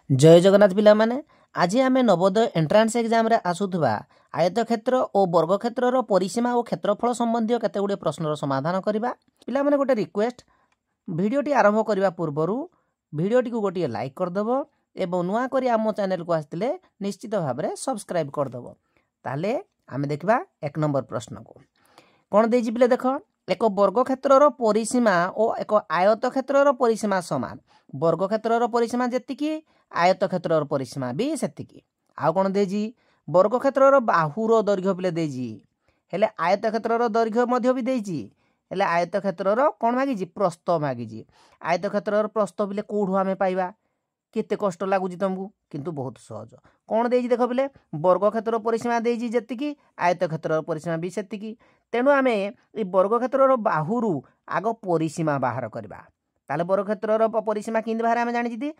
जय जगन्नाथ पिला माने आज आम नवोदय एंट्रांस एग्जाम रे आसुथबा आयतक्षेत्र और वर्गक्षेत्र परिसीमा और क्षेत्रफल संबंधी केते प्रश्नर समाधान करबा। पिला माने गोटे रिक्वेस्ट भिडियोटी आरंभ करबा पूर्वरु भिडियोटी को गोटे लाइक करदेव एवं नुआ करी आम चैनल को आसतिले निश्चित भाव में सब्सक्राइब करदेव। ताले आमे देखबा एक नंबर प्रश्न को कौन देछि पिले देख एक वर्गक्षेत्र परिसीमा और एक आयतक्षेत्र परिसीमा समान। वर्गक्षेत्र परिसीमा जेतिकी आयतक्षेत्र परिसीमा भी सेतिकी। आउ कौन देछि वर्गक्षेत्र बाहुर दैर्घ्य पिले देछि हेले आयतक्षेत्र दैर्घ्य मध्य भी देछि हेले आयतक्षेत्र कौन मागिछि प्रस्थ मागिछि। आयतक्षेत्र प्रस्थ पिले कोठु आमे पाइबा केते कष्ट लागुछि तुमको किंतु बहुत सहज। कौन देछि देख पिले वर्गक्षेत्र परिसीमा देछि जेतिकी आयतक्षेत्र परिसीमा भी सेतिकी। तेणु आमे ए वर्गक्षेत्र बाहुरु आग परिसीमा बाहर करबा। ताले वर्गक्षेत्र परिसीमा किंति बाहर आमे जानिछि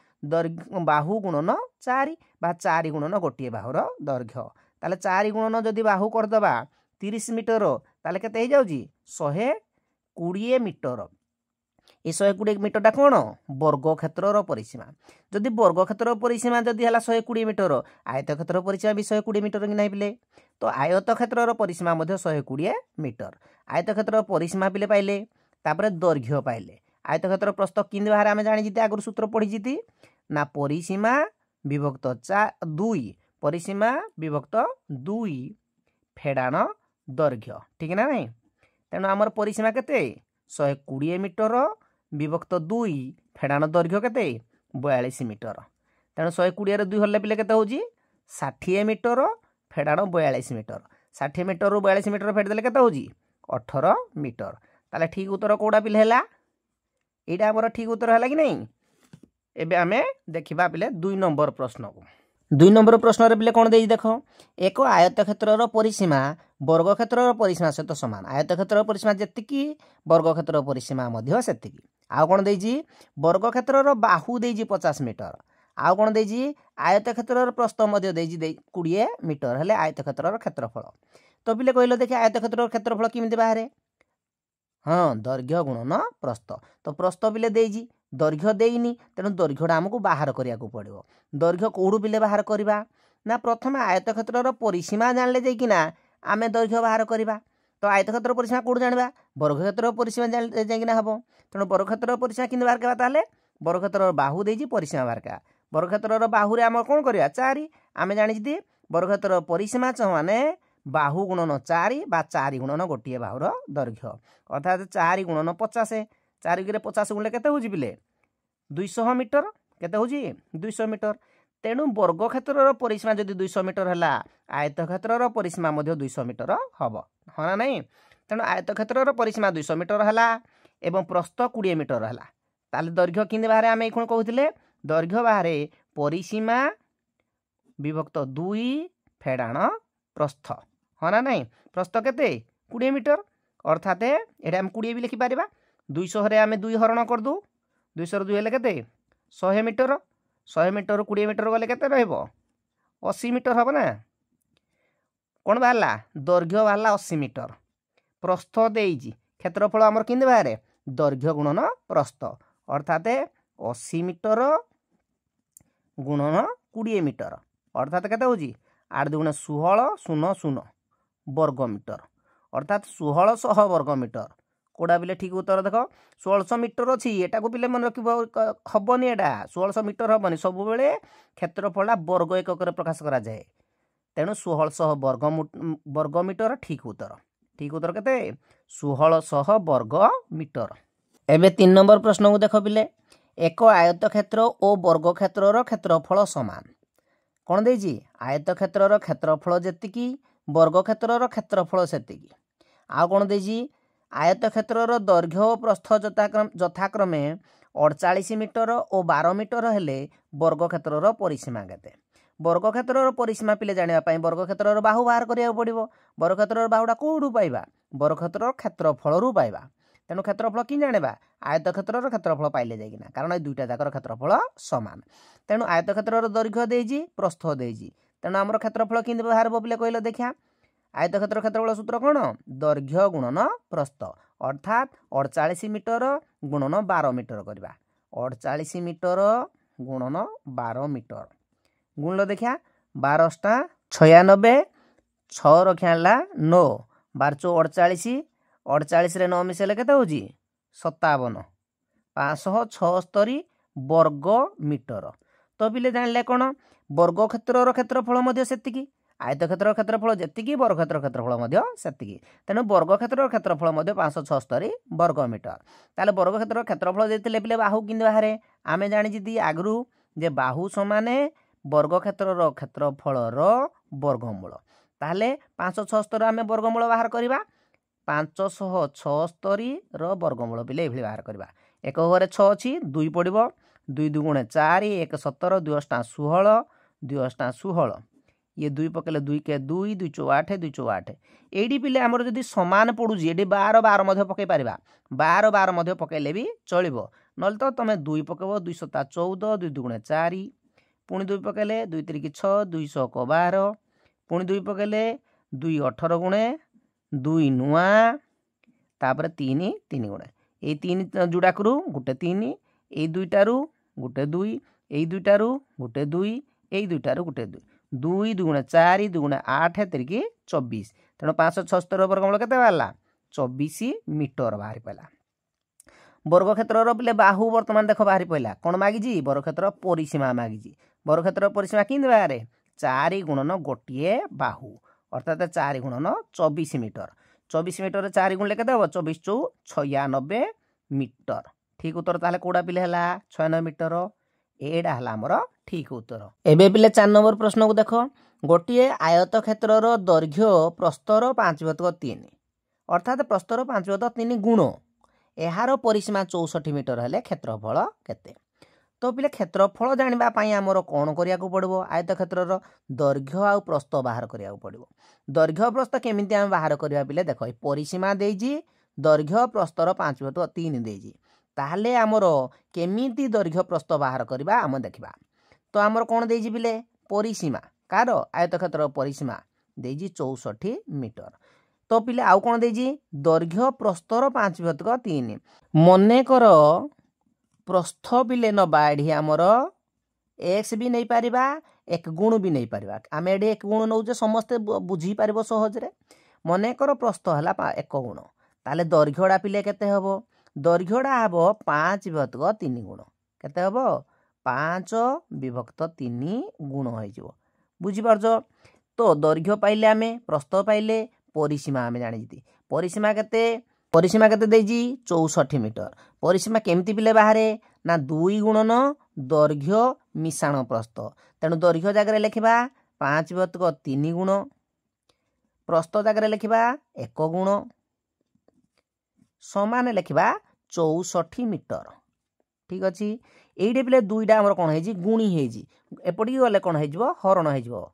बाहु गुणन 4 बा 4 गुणन गोटे बाहुर दैर्घ्य। ताले 4 गुणन जदि बाहु करदबा 30 मीटर ताले केते हे जाउछि 120 मीटर। ए 120 मीटर कौन वर्गक्षेत्र परिसीमा। जदि वर्गक्षेत्र परिसीमा जदि हला 120 मीटर आयतक्षेत्र परिसीमा भी 120 मीटर कि नहीं पिले तो आयतक्षेत्र परिसीमा मध्य 120 मीटर। आयतक्षेत्र परिसीमा पिले पाइले तापर दैर्घ्य पाइले। आयतक्षेत्र प्रस्थ किंति बाहर आमे जानि जिते आगु सूत्र पढ़ी जिति ना परिसीमा विभक्त 2 परिसीमा विभक्त 2 फेडाण दैर्घ्य ठीक ना नहीं। तेणु आमर परिसीमा केते 120 मीटर विभक्त 2 फेडाण दैर्घ्य केते 42 मीटर। तेणु 120 रे 2 हल्ले पिले केते होउची 60 मीटर फेडाण 42 मीटर। 60 मीटर रु 42 मीटर फेड देले केते होउची 18 मीटर। ताले ठीक उत्तर कोडा पिले हैला एटा हमर ठीक उत्तर हैला कि नहीं। एबे आमे देखिबा पिले 2 नंबर प्रश्न को। 2 नंबर प्रश्न रे पिले कोन देई देखो एक आयतक्षेत्र परिसीमा वर्गक्षेत्र परिसीमा सहित समान। आयतक्षेत्र परिसीमा जेतिकी वर्गक्षेत्र परिसीमा मध्य सेतिकी। आ कोन देइजी वर्गक्षेत्र बाहु देइजी 50 मीटर। आ कोन देइजी आयतक्षेत्र प्रस्थ मध्य देइजी 20 मीटर हेले आयतक्षेत्र क्षेत्रफल। तो पिले कहलो देखि आयतक्षेत्र क्षेत्रफल किमिति बाहरे हाँ दैर्घ्य गुणन प्रस्थ। तो प्रस्थ पिले देइजी दैर्घ्य देइनी तेणु दैर्घ्यटा आमको बाहर करिया को पड़िबो। दैर्घ्य कोडू पिले बाहर करबा ना प्रथम आयतक्षेत्र परिसीमा जानले जाइकिना आमे दैर्घ्य बाहर करबा। तो आयतक्षेत्र परिसीमा कोडू जानबा वर्गक्षेत्र परिसीमा जानले जाइकिना हबो। तेणु वर्गक्षेत्र परिसीमा किंति बाहर करबा ताले वर्गक्षेत्र बाहु देइजी परिसीमा बाहर का। वर्गक्षेत्र बाहु रे आम कोन करबा 4 आमे जानि जिति वर्गक्षेत्र परिसीमा माने बाहु गुणन 4 बा 4 गुणन गोटे बाहुर दैर्घ्य अर्थात 4 गुणन 50 4 गिरे 50 गुणले केते होउजी पिले 200 मीटर केते होउजी 200 मीटर। तेणु वर्गक्षेत्र परिसीमा जदि 200 मीटर हला आयतक्षेत्र परिसीमा मध्य 200 मीटर हबो हाँ ना नहीं। तेणु आयतक्षेत्र परिसीमा 200 मीटर हला एवं प्रस्थ 20 मीटर हला ताले दैर्घ्य किंति बाहरे आमे कोन कहउथिले दैर्घ्य बाहरे परिसीमा विभक्त 2 फेडाण प्रस्थ हाँ ना नहीं। प्रस्थ केते 20 मीटर अर्थात एटा हम 20 भी लिखि पारिबा 200 रे आमे 2 हरण कर दू 200 रे 2 हेले केते 100 मीटर 100 मीटर 20 मीटर गले केते रहइबो 80 मीटर हबो ना। कोन बाहला दैर्घ्य बाहला 80 मीटर प्रस्थ देइजी क्षेत्रफल हमर किंदे बाहरे दैर्घ्य गुणन प्रस्थ अर्थात 80 मीटर गुणन 20 मीटर अर्थात केते होजी 8 दुगुण 16 0 0 वर्ग मीटर अर्थात 1600 वर्ग मीटर। कोडा बिले ठीक उत्तर देख 1600 मीटर अच्छी एटा को पिले मन रखिबो हबनी एटा 1600 मीटर हबनी सब बेले क्षेत्रफलटा वर्ग एकक रे प्रकाश करा जाए। तेणु 1600 वर्ग मीटर ठीक उत्तर केते 1600 वर्ग मीटर। एबे 3 नंबर प्रश्न को देख पिले एक आयतक्षेत्र और वर्गक्षेत्र क्षेत्रफल समान। कौन देजी आयतक्षेत्र क्षेत्रफल जेतिकी वर्गक्षेत्र क्षेत्रफल सेतिकी। आ कौन देजी आयतक्षेत्र दैर्घ्य और प्रस्थ यथाक्रमे 48 मीटर और 12 मीटर हेले वर्गक्षेत्र परिसीमा केते। वर्गक्षेत्र परिसीमा पिले जानिबा पई वर्गक्षेत्र बाहु बाहर करिया पड़िबो। वर्गक्षेत्र बाहुडा कोडू पाइबा वर्गक्षेत्र क्षेत्रफल रु पाइबा। तेणु क्षेत्रफल कि जानिबा आयतक्षेत्र क्षेत्रफल पाइले जाइकिना कारण ए दुईटा जाकर क्षेत्रफल समान। तेणु आयतक्षेत्र दैर्घ्य देइजी प्रस्थ देइजी तेणु आमर क्षेत्रफल किंति बाहर बोले कहलो देखिया आयतक्षेत्र क्षेत्रफल सूत्र कौन दैर्घ्य गुणन प्रस्थ अर्थात 48 मीटर गुणन 12 मीटर करबा 48 मीटर गुणन 12 मीटर गुण देखिया 12 96 6 रखिया 9 12 चौ 48 48 रे 9 मिसेले केते होजी 57 576 वर्ग मीटर। तो पिले जानले कौन वर्ग क्षेत्र क्षेत्रफल सेतिकी आयत क्षेत्र क्षेत्रफल जेतिकी वर्ग क्षेत्र क्षेत्रफल सेतिकी तेणु वर्ग क्षेत्र क्षेत्रफल 576 वर्ग मीटर। ताले वर्ग क्षेत्र क्षेत्रफल देते पिले बाहु किंतु बाहर आमे जानी दी आगु जे बाहु समाने वर्ग क्षेत्र क्षेत्रफल वर्गमूल ताहले 576 आमे वर्गमूल बाहर करबा 576 वर्गमूल पिले एभली बाहर करबा। एक घरे 6 अछि 2 पड़िबो 2 2 4 1 17 2 16 2 16 ये 2 पकेले 2 के 2 2 चौ 8 2 चौ 8 एडी पिले हमर जदी समान पडुजी एडी 12 12 मध्ये पके परिबा 12 12 मध्ये पकेले भी चलिबो नल तो तमे 2 पकेबो 2 7 14 2 2 4 पुणी 2 पकेले 2 3 6 2 12 पुणी 2 पकेले 2 18 गुणे 2 नुआ तापर 3 3 गुणे ए 3 जुडाकरू गुटे 3 ए दुईटारू गुटे 2 ए दुईटारू गुटे 2 ए दुईटारू गुटे 2 2 2 4 2 8 तिरिकी 24 तेणु 576 वर्गमूल केते बाहरला 24 मीटर बाहरी पड़ा। वर्ग क्षेत्र पिले बाहु वर्तमान देख बाहरी पड़ा कौन मागिजी वर्ग क्षेत्र परिसीमा मागिजी वर्ग क्षेत्र परिसीमा कि बाहर 4 गुणन गोटे बाहु अर्थात 4 गुणन 24 मीटर 24 मीटर 4 गुणले केते हो 24 चौ 96 मीटर। ठीक उत्तर ताले कोडा पिले हला 96 मीटर एडा हला हमर ठीक उत्तर। एबे पिले 4 नंबर प्रश्न को देखो गोटे आयत क्षेत्रर दैर्घ्य प्रस्तर 5/3 अर्थात प्रस्तर 5/3 गुण एहार परिसीमा 64 मीटर हेले क्षेत्रफल केते। तो पिले क्षेत्रफल जानिबा पई हमर कोन करिया को पड़बो आयत क्षेत्रर दैर्घ्य आ प्रस्थ बाहर करिया को पड़बो। दैर्घ्य प्रस्थ केमिति हम बाहर करिया पिले देखो परिसीमा देइजी दैर्घ्य प्रस्तर 5/3 देइजी ताहले हमर केमिति दैर्घ्य प्रस्थ बाहर करिबा हम देखिबा। तो हमर कोन देइजी पिले परिसीमा कार आयत क्षेत्र परिसीमा देइजी 64 मीटर। तो पिले आउ कोन देइजी दैर्घ्य प्रस्तर 5/3 मने कर प्रस्थ पिले न बाढी हमर x भी नहीं पारिबा एक गुण भी नहीं पारिबा आम एडे एक गुण नौजे समस्ते बुझी पारिबो सहज रे मने कर प्रस्थ हला एक गुण ताले दैर्घ्यडा पिले केते हबो दैर्घ्यडा हबो 5/3 गुण केते हबो 5/3 गुण होई जिवो बुझी पारजो। तो दैर्घ्य पाइले आमे प्रस्थ पाइले परिसीमा आमे जानि जति परिसीमा केते देजी 64 मीटर परिसीमा केमती पिले बाहरे ना 2 गुणन दैर्घ्य मिश्रण प्रस्थ तेणु दैर्घ्य जगह लिखिबा 5/3 गुण प्रस्थ जगह लिखिबा 1 गुण समान लिखिबा 64 मीटर। ठीक अछि एइडे पिले दुईटा हमर कोन हेजी गुणी हेजी एपटी गले कोन हेजिवो हरण हेजिवो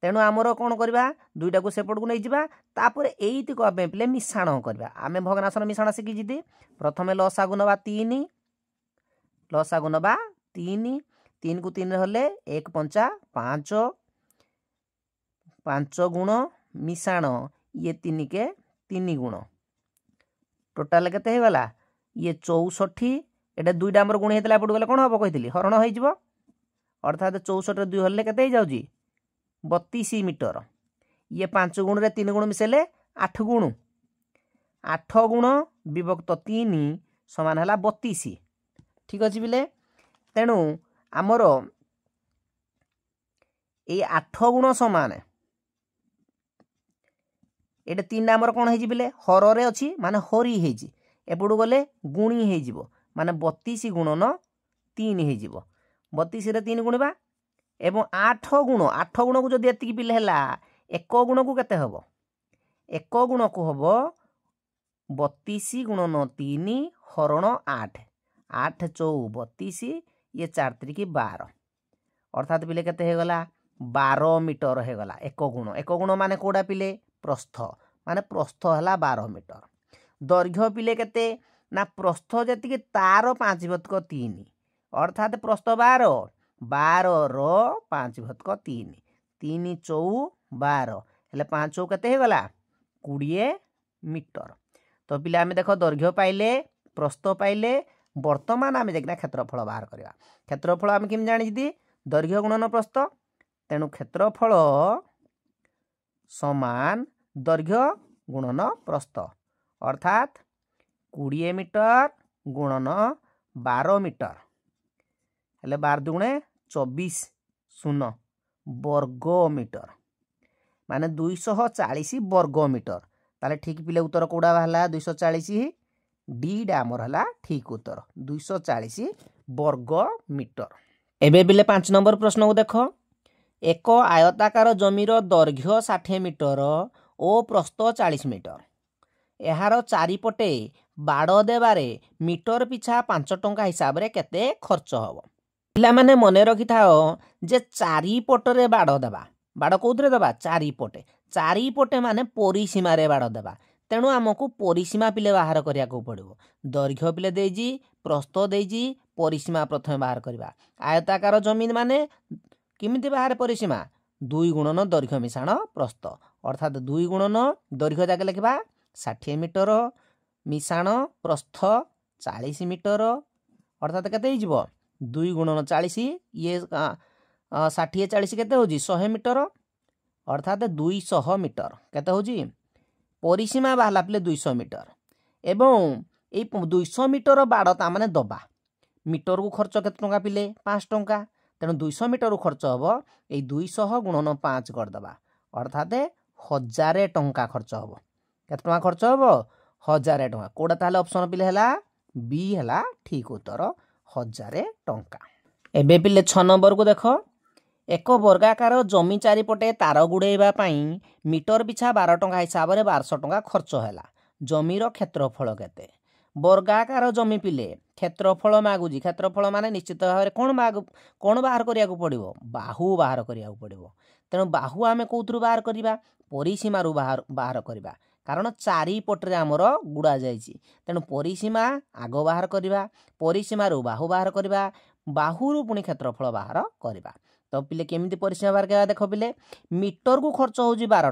तेणु आमर कोन करबा दुईटा को सेपट को नै जिबा तापर एइति को आबे पिले मिश्रण करबा आमे भग्नांशर मिश्रण सिखि जिति प्रथमे लसागु नबा 3 लसागु नबा 3 3 को 3 हले 1 5 5 5 गुण मिश्रण ये 3 के 3 गुण टोटाल केते हे गला ये 64 एटा दुईटा हमर गुण हेतला पड़ गले कोन हबो कहितली हरण होई जिवो अर्थात 64 रे 2 हले केते हे जाउजी 32 मीटर ये 5 गुण रे 3 गुण मिसेले 8 गुण 8 गुण विभक्त 3 समान हला 32। ठीक अछि बिले तेणु हमर ए 8 गुण समान एटा 3 हमर कोन हेजी बिले हर रे अछि माने हरी हेजी एपडू गले गुणी हेजिवो माने 32 गुणन 3 हेजिवो 32 रे 3 गुणबा एवं 8 गुण को जदि एतिकी पिले हला 1 गुण को केते हबो 1 गुण को हबो 32 गुणन 3 हरण 8 8 चौ 32 ये 4 3 12 अर्थात पिले केते हे गला 12 मीटर हे गला 1 गुण माने कोडा पिले प्रस्थ माने प्रस्थ हला 12 मीटर दैर्घ्य पिले केते ना प्रस्थ जति तार 5/3 अर्थात प्रस्थ 12 12 रो 5/3 3 चौ 12 हेले 5 चौ केते हे गला 20 मीटर। तो पिले आमे देखो दैर्घ्य पाइले प्रस्थ पाइले बर्तमान आम जाकिना क्षेत्रफल बाहर करवा क्षेत्रफल आम केमी जानी दैर्घ्य गुणन प्रस्थ तेणु क्षेत्रफल समान दैर्घ्य गुणन प्रस्थ अर्थात 20 मीटर गुणन 12 मीटर हेले 12 दुगुणे 24 शून्य वर्ग मीटर माने 240 वर्ग मीटर ताले ठीक पिले उत्तर कोड़ा बाहला 240 डी डामर हला ठीक उत्तर 240 वर्ग मीटर। एबे पिले 5 नंबर प्रश्न को देख एक आयताकार जमीर दैर्घ्य 60 मीटर ओ प्रस्थ 40 मीटर यार चारिपटे बाड़ देवारे मीटर पिछा 5 टंका हिसाब रे केते खर्च हम पिला माने मने रखि थाओ जे चारिपटरे बाड़ देबा बाड़ कोउतरे देबा चारिपटे माने परिसीमा रे बाड़ देबा तेणु आमको परिसीमा पिले बाहर करिया को पड़िबो दैर्घ्य पिले देजी प्रस्थ देजी परिसीमा प्रथम बाहर करबा आयताकार जमीन माने किमिति बाहर परिसीमा 2 गुणन दैर्घ्य मिश्रण प्रस्थ अर्थात 2 गुणन दैर्घ्य जाके लिखबा 60 मीटर मिश्रण प्रस्थ 40 मीटर अर्थात केते हो जिवो 2 गुणन 40 ये 60 40 केते होजी 100 मीटर अर्थात 200 मीटर केते होजी परिसीमा बाहला पिले 200 मीटर एवं ए 200 मीटर बाड़ ता माने दबा मीटर को खर्च केते टंका पिले 5 टंका तेणु 200 मीटर खर्च हम ये 200 गुणन 5 कर दबा अर्थात 1000 टंका खर्च हम केते टंका खर्च हम 1000 टंका कोडा ताले ऑप्शन पिले हला बी हला ठीक उत्तर 1000 टंका। एबे पिले 6 नंबर को देखो एक वर्गाकार जमी चारिपटे तार गुड़ेबा मीटर पिछा 12 टंका हिसाब से 1200 टंका खर्च है जमीर क्षेत्रफल केते वर्गाकार जमी पिले क्षेत्रफल मागुजी क्षेत्रफल माने निश्चित भाव कौन बाहर करिया को पड़िबो बाहु बाहर करिया को पड़िबो तेणु बाहु आमे कोउथरु बाहर करिबा परिसीमा रु बाहर करिबा कारण चारिपटे आमर गुड़ा जाइछि तेणु परिसीमा आग बाहर करिबा परिसीमा रु बाहु बाहर करिबा बाहुरु पुणी क्षेत्रफल बाहर करिबा तो पिले केमिति परिसीमा बाहर करबा देखो पिले मीटर को खर्च होउजी 12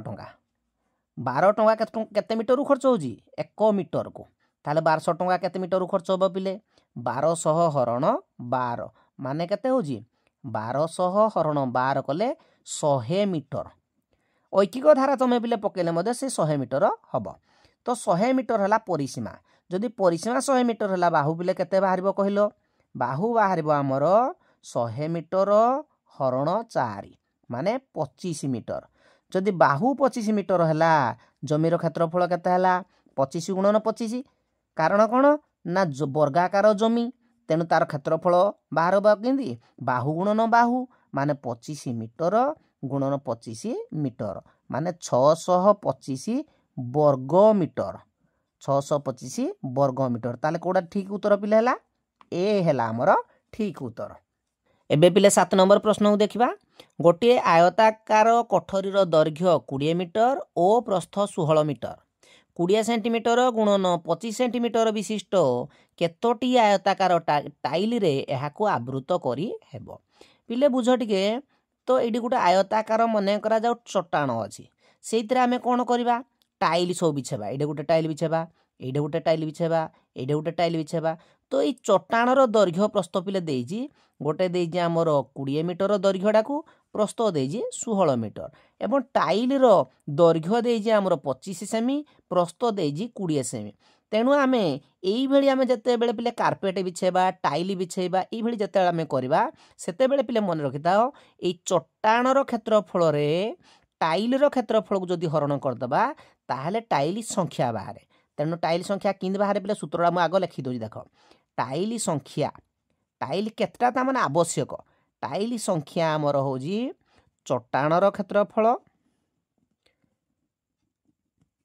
टंका केते मीटर को खर्च होउजी 1 मीटर को ताले 1200 टंका केते मीटर को खर्च होबो पिले 1200 हरण 12 माने केते होउजी 1200 हरण 12 कले 100 मीटर ऐकिक धारा तमे पिले पकेले मदे से 100 मीटर हबो तो 100 मीटर हला परिसीमा जदि परिसीमा 100 मीटर हला बाहु पिले केते बाहरिबो कहिलो बाहु बाहरिबो हमर 100 मीटर हरण 4 माने 25 मीटर जदि बाहु 25 मीटर हला जमीर क्षेत्रफल केते हला 25 गुणन 25 कारण कौन ना वर्गाकार जमी तेणु तार क्षेत्रफल बाहर केंदी बाहु गुणन बाहु माने 25 मीटर गुणन 25 मीटर माने 625 वर्ग मीटर 625 वर्ग मीटर ताले कोडा ठीक उत्तर पिले हला ए हला हमर ठीक उत्तर। एबे पिले 7 नंबर प्रश्न को देखिबा गोटे आयताकार कोठरीर दैर्घ्य 20 मीटर ओ प्रस्थ 16 मीटर 20 सेंटीमीटर गुणन 25 सेंटीमीटर विशिष्ट केतोटी आयताकार टाइल रे एहाको आवृत करी हेबो पिले बुझ टिके तो एडी गोटे आयताकार मने करा जाउ चट्टान अछि सेइतरे आमे कोन करबा टाइल सब बिछेबा एडे गोटे टाइल बिछेबा एडे गोटे टाइल बिछेबा एडे गोटे टाइल बिछेबा तो ये चट्टाणर दैर्घ्य प्रस्थ पिले देइजी गोटे देइजी हमर 20 मीटर दैर्घ्य डाकू प्रस्थ देइजी 16 मीटर एवं टाइल रो दैर्घ्य देइजी हमर 25 सेमी प्रस्थ देइजी 20 सेमी तेणु आमे एई भली आमे जते बेले पिले कार्पेट बिछेबा टाइल बिछेबा एई भली जते आमे करबा सेते बेले पिले मन रखिताओ एई चट्टाणर क्षेत्रफल रे टाइल रो क्षेत्रफल को जदि हरण कर दबा ताहले टाइल संख्या बाहर तेणु टाइल संख्या किंद बाहर पिले सूत्रटा मु आगो लिखि दोजी देखो टाइल संख्या टाइल केतटा ता माने आवश्यक टाइल संख्या हमर होजी चट्टाणर क्षेत्रफल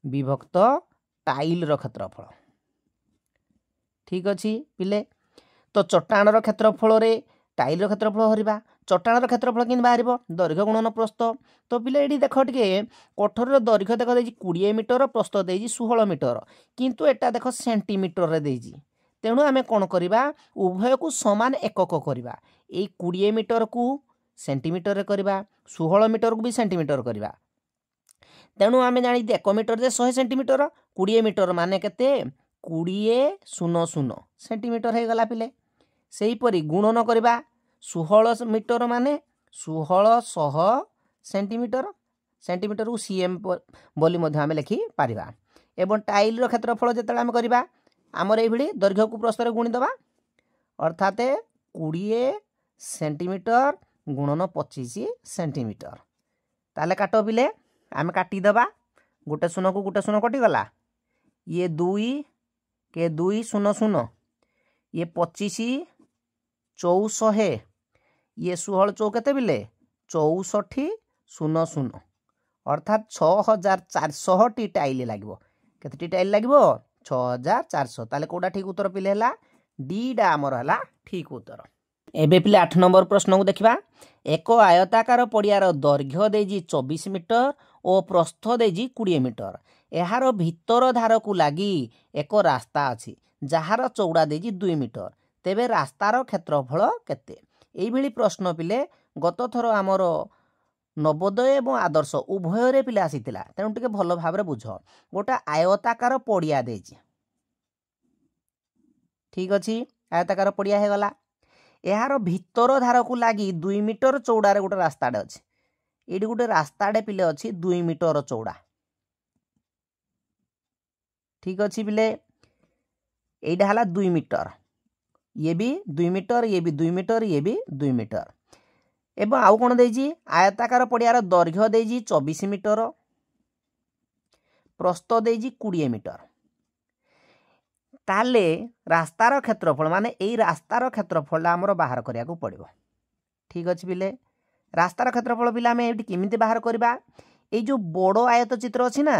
विभक्त टाइल रो क्षेत्रफल ठीक अछि पिले तो चट्टाणर क्षेत्रफल रे टाइल रो क्षेत्रफल हरिबा चट्टाणर क्षेत्रफल किन बाहरिबो दैर्घ्य गुणन प्रस्थ तो पिले एडी देखो टिके कोठरीर दैर्घ्य देखो देजी 20 मीटर प्रस्थ देजी 16 मीटर किंतु एटा देखो सेंटीमीटर रे देजी तेणु आमे कोन करिबा उभय को समान एकक करिबा ए 20 मीटर को सेंटीमीटर रे करिबा 16 मीटर को भी सेंटीमीटर करिबा तेणु आमे जानि 1 मीटर जे 100 सेंटीमीटर 20 मीटर माने केते 20 सेंटीमीटर हो गला पिले सेहीपरि गुणन करबा 16 मीटर माने 1600 सेंटीमीटर सेंटीमीटर को सीएम बोली मध्य आमे लिखि पारिबा एवं टाइल रो क्षेत्रफल जेतले आमे करबा आमर एई भली दैर्घ्य को प्रस्थ रे गुणी दबा अर्थात 20 सेंटीमीटर गुणन 25 सेंटीमीटर ताले काटो पिले आमे काटी दबा गोटे शून्य को गोटे शून्य कटि गला ये 2 के 2 शून्य शून्य ये 25 400 ये 16 चौ केते बिले 64 शून्य शून्य अर्थात 6400 टी टाइल लागिबो केते टी टाइल लागिबो 6400 ताले कोडा ठीक उत्तर पिले हला डी डा हमर हला ठीक उत्तर एबे पिले 8 नंबर प्रश्न को देखिबा एक आयताकार पड़ियार दैर्घ्य देजी 24 मीटर और प्रस्थ देजी 20 मीटर एहार भितर धार को लगी एक रास्ता अछि जहार चौड़ा देजी 2 मीटर तेबे रास्तार क्षेत्रफल केते एई भली प्रश्न पिले गत थर आमर नवोदय एवं आदर्श उभय रे पिले आसीतिला तेणु टिके भल भाबरे बुझ गोटा आयताकार पड़िया देजी ठीक अछि आयताकार पड़िया हे गला एहार भितर धार को लगी 2 मीटर चौड़ारे गोटे रास्ताटे अछि एडी गोटे रास्ताटे पिले अछि 2 मीटर चौड़ा ठीक अछि पिले एइडा हला 2 मीटर ये भी 2 मीटर ये भी 2 मीटर ये भी 2 मीटर एवं आउ कोन देजी आयताकार पड़ियार दैर्घ्य देजी 24 मीटर प्रस्थ देजी 20 मीटर ताले रास्तार क्षेत्रफल माने एई रास्तार क्षेत्रफल आमर बाहर करिया को पड़िबो ठीक अछि पिले रास्तार क्षेत्रफल पिला में एटी केमिति बाहर करबा ए जो बड़ आयत चित्र अछि ना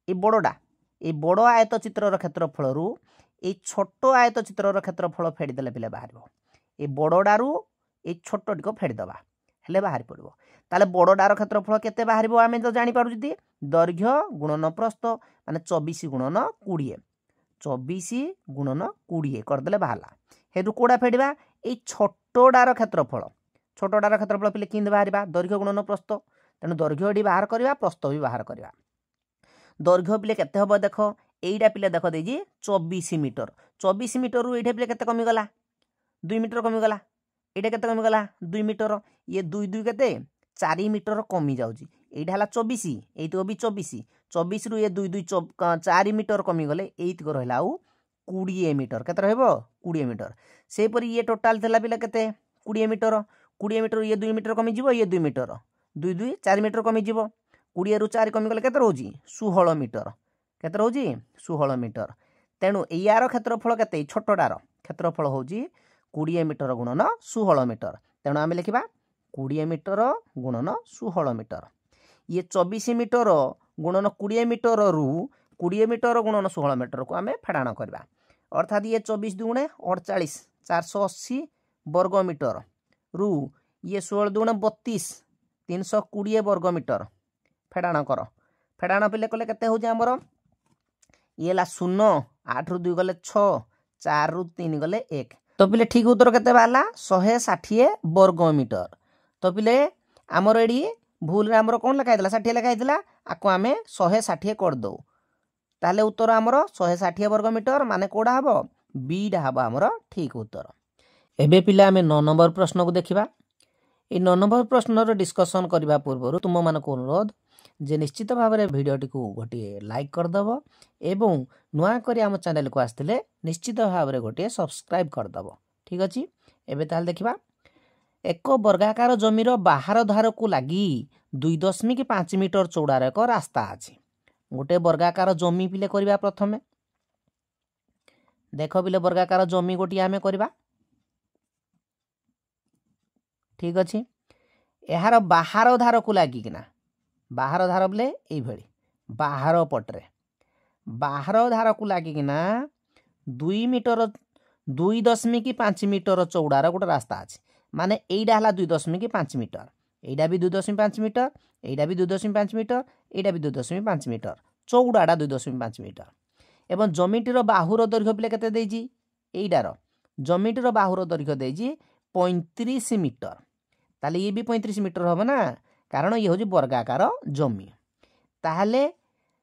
ए बड़डा ए बड़ आयत चित्रर क्षेत्रफल रु ए छोट आयत चित्रर क्षेत्रफल फेडी देले पिले बाहरबो ए बड़डारू ए छोटटिको फेडी दबा हेले बाहर पड़िबो ताले बड़डार क्षेत्रफल केते बाहरबो आमे तो जानि पारु जदी दैर्घ्य गुणन प्रस्थ माने 24 गुणन 20 24 गुणन 20 करदेले बाहरला हेतु कोडा फेडिबा ए छोटडार क्षेत्रफल पिले किंद बाहरबा दैर्घ्य गुणन प्रस्थ तेनु दैर्घ्य एडी बाहर करबा प्रस्थ भी बाहर करबा दैर्घ्य पिले केते हबो देखो एइडा पिले देखो देजी 24 मीटर रु एठे पिले केते कमी गला 2 मीटर कमी गला एटा केते कमी गला 2 मीटर ये 2 2 केते 4 मीटर कमी जाउची एइडा हला 24 एइतो भी 24 रु ये 2 2 4 मीटर कमी गले एइत को रहला आउ 20 मीटर केते रहबो 20 मीटर से परी ये टोटल थला पिले केते 20 मीटर ये 2 मीटर कमी जिवो ये 2 मीटर 2 2 4 मीटर कमी जिवो 20 रु 4 कमी गले केते रहउची 16 मीटर केते रहउची 16 मीटर तेणु यार क्षेत्रफल केते छोटडार क्षेत्रफल होउची 20 मीटर गुणन 16 मीटर तेणु आमे लिखिबा 20 मीटर गुणन 16 मीटर ये 24 मीटर गुणन 20 मीटर रु 20 मीटर गुणन 16 मीटर को आमे फेडाण करबा अर्थात ये 24 दुगुणे 48 480 वर्ग मीटर रु ये 16 दुगुणे 32 320 वर्ग मीटर फेडाण कर फेडाण पिले कले केते होउची हमर ये ला 0 8 रु 2 गले 6 4 रु 3 गले 1 तो पिले ठीक उत्तर केते बाला 160 वर्ग मीटर तो पिले आमर एडी भूल रे आमर कोन लिखा हैतला 60 लिखा हैतला आको आमे 160 कर दो ताले उत्तर आमर 160 वर्ग मीटर माने कोडा हबो बी डा हबो आमर ठीक उत्तर एबे पिले आमे 9 नंबर प्रश्न को देखिबा ए 9 नंबर प्रश्न रो डिस्कशन करबा पूर्व तुम मान को अनुरोध जे निश्चित भाव में भिडियोटी को गोटे लाइक करदेव एवं नुआ करी आम चैनल को आसते निश्चित भाव में गोटे सब्सक्राइब करदेव ठीक अच्छे एबे ताल देखिबा एक वर्गाकार जमीर बाहर धार को लगी 2.5 मीटर चौड़ार एक रास्ता अच्छे गोटे वर्गाकार जमी पिले करबा प्रथमे देख पिले वर्गाकार जमी गोटे आमे करबा ठीक अच्छे यार बाहर धार को लगिकिना बाहर धार बोले ये बाहर पटरे बाहर धार को लगिकिना 2 मीटर 2.5 मीटर चौड़ार गोटे रास्ता अच्छे माने एइडा हला 2.5 मीटर एइडा भी 2.5 मीटर एइडा भी 2.5 मीटर एइडा भी 2.5 मीटर चौड़ाटा 2.5 मीटर एवं जमीटीर बाहुर दैर्घ्य पिले केते देइजी एइडार जमीटीर बाहुर दैर्घ्य देइजी 35 मीटर ताले ये भी 35 मीटर होबो ना कारण ये होजी वर्गाकार जमी ताहले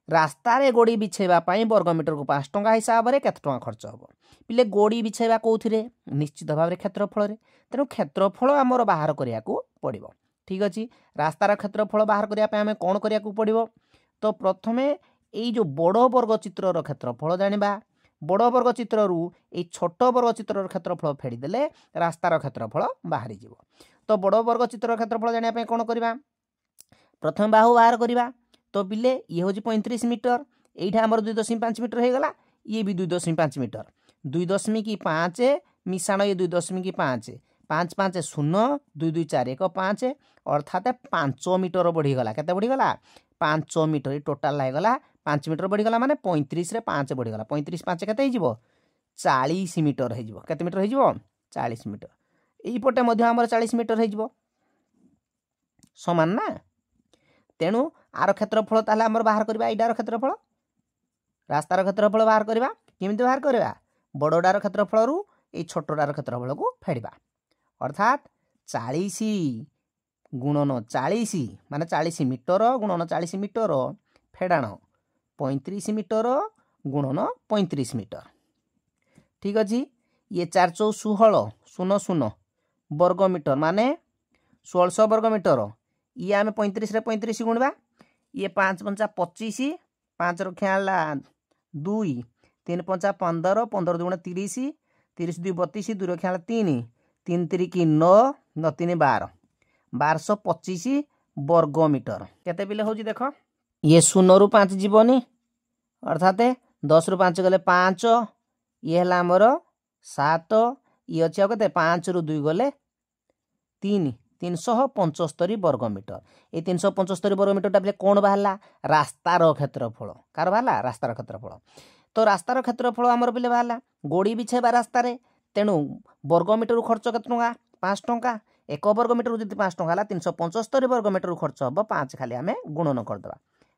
रास्तार गोड़ी बिछेवा वर्गमीटर को 5 टंका हिसाब से केते टंका खर्च हम पिले गोड़ी बिछेवा कौथिरे निश्चित भाव में क्षेत्रफल तेणु क्षेत्रफल आमर बाहर करने को पड़ो। ठीक अच्छे रास्तार क्षेत्रफल बाहर करने कौन करने को पड़ो तो प्रथमे यही जो बड़ वर्ग चित्रर क्षेत्रफल जाना बड़ वर्ग चित्रु ये छोट वर्ग चित्रर क्षेत्रफल फेड़ीदे रास्तार क्षेत्रफल बाहरी जीव। तो बड़ वर्ग चित्रर क्षेत्रफल जाना कौन करवा प्रथम बाहु बाहर करवा तो पिले ये हूँ 35 मीटर यहीटा आमर 2.5 मीटर हो गला ये भी 2.5 मीटर 2.5 मिशाण ये 2.5 5 5 0 2 2 4 1 5 अर्थात 5 मीटर बढ़ीगला केते बढ़ीगला 5 मीटर ये टोटाल होगा 5 मीटर बढ़ीगला माने 35 रे 5 बढ़ीगला 35 5 केते हो 40 मीटर हो केते मीटर हो 40 मीटर यहीपटे आमर 40 मीटर हो समान ना तेणु आर क्षेत्रफल ताले आमर बाहर करबा एडार क्षेत्रफल रास्तार क्षेत्रफल बाहर करबा केमिति बाहर करबा बड़डार क्षेत्रफल रु ए छोटडार क्षेत्रफल को फेड़बा अर्थात 40 गुणन 40 माने 40 मीटर गुणन 40 मीटर फेड़ाण 35 मीटर गुणन 35 मीटर। ठीक अच्छे ये 4 4 16 0 0 वर्ग मीटर माने 1600 वर्ग मीटर ये आम 35 रे 35 गुणवा ये 5 5 25 5 रखा 2 3 5 15 15 2 30 30 2 32 2 रखा 3 3 3 की 9 9 3 12 1225 वर्ग मीटर केते पिले होजी देख ये 0 रु 5 जीवनी अर्थात 10 रु 5 गले 5 ये है आमर 7 ये अच्छे के 5 रु 2 गले 3 375 वर्ग मीटर ये 375 वर्ग मीटर पे कौन बाहर रास्तार क्षेत्रफल कार बाहर रास्तार क्षेत्रफल तो रास्तार क्षेत्रफल आमर पे बाहर गोड़ी बिछेबा रास्तार तेणु वर्ग मीटर खर्च के 5 टंका 1 वर्ग मीटर जी 5 टंका 375 वर्ग मीटर खर्च हम 5 खाली आम गुणन करदे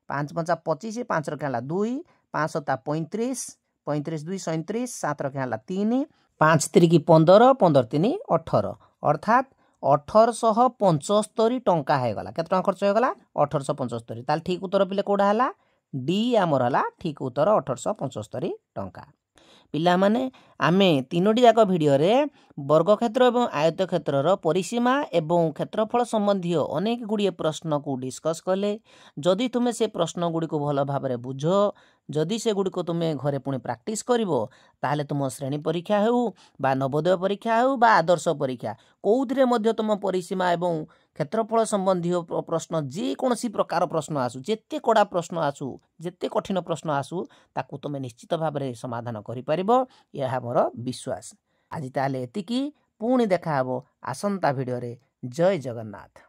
5 5 25 5 रखा 2 5 7 35 35 2 37 7 रखा 3 5 3 की 15 15 3 18 अर्थात 1875 टंका होगला केते टंका खर्च होगला 1875 ताल ठीक उत्तर पिले कोडा हला डी आमर हला ठीक उत्तर 1875 टंका। पिला माने आमे तीनोटी जाक वीडियो रे वर्ग क्षेत्र एवं आयत क्षेत्रर परिसीमा एवं क्षेत्रफल संबंधी अनेक गुड़िए प्रश्न को डिस्कस कले जदि तुमे से प्रश्न गुड़ी को भल भाव में बुझ जदि से गुड़ी को तुमे घरे पुणी प्रैक्टिस करिवो ताहले तुम श्रेणी परीक्षा हेउ बा नवोदय परीक्षा हेउ बा आदर्श परीक्षा कोउथरे मध्य तुम परिसीमा एवं क्षेत्रफल संबंधी प्रश्न जे कोनसी प्रकार प्रश्न आसु जेते कड़ा प्रश्न आसु जेते कठिन प्रश्न आसु ताकू तुमे निश्चित भाव में समाधान करि परिबो यह मोर विश्वास। आज ताले एतिकी पुणी देखा हबो आसंता वीडियो रे। जय जगन्नाथ।